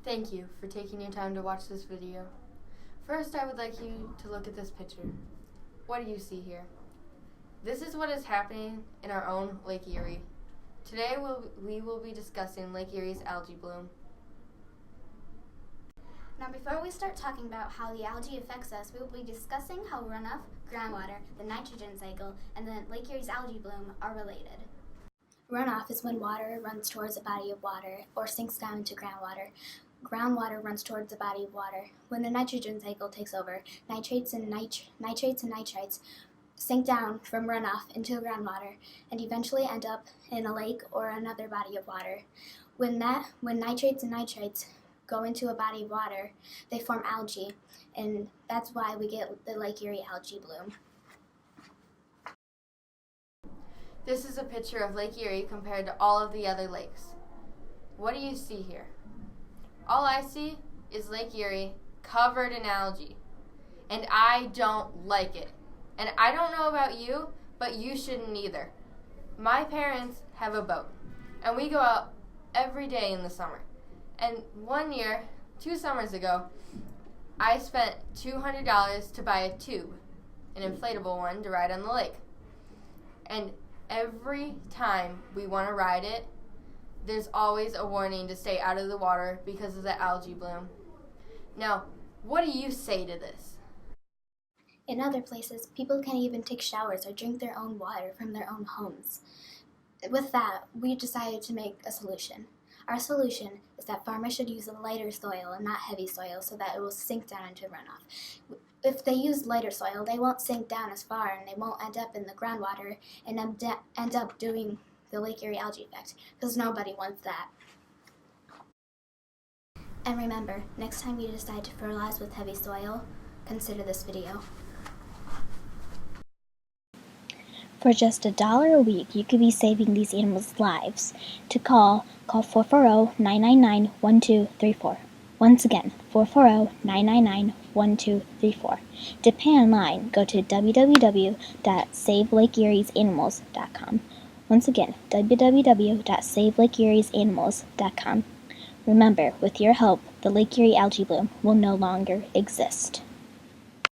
Thank you for taking your time to watch this video. First, I would like you to look at this picture. What do you see here? This is what is happening in our own Lake Erie. Today we will be discussing Lake Erie's algae bloom. Now before we start talking about how the algae affects us, we will be discussing how runoff, groundwater, the nitrogen cycle, and the Lake Erie's algae bloom are related. Runoff is when water runs towards a body of water or sinks down into groundwater. Groundwater runs towards a body of water. When the nitrogen cycle takes over, nitrates and nitrites sink down from runoff into groundwater and eventually end up in a lake or another body of water. When nitrates and nitrites go into a body of water, they form algae, and that's why we get the Lake Erie algae bloom. This is a picture of Lake Erie compared to all of the other lakes. What do you see here? All I see is Lake Erie covered in algae, and I don't like it. And I don't know about you, but you shouldn't either. My parents have a boat, and we go out every day in the summer. And one year, 2 summers ago, I spent $200 to buy a tube, an inflatable one to ride on the lake. And every time we want to ride it, there's always a warning to stay out of the water because of the algae bloom. Now, what do you say to this? In other places, people can't even take showers or drink their own water from their own homes. With that, we decided to make a solution. Our solution is that farmers should use a lighter soil and not heavy soil so that it will sink down into runoff. If they use lighter soil, they won't sink down as far and they won't end up in the groundwater and end up doing the Lake Erie algae effect, because nobody wants that. And remember, next time you decide to fertilize with heavy soil, consider this video. For just $1 a week, you could be saving these animals' lives. To call 440-999-1234. Once again, 440-999-1234. To pay online, go to www.savelakeriesAnimals.com. Once again, www.savelakeriesAnimals.com. Remember, with your help, the Lake Erie algae bloom will no longer exist.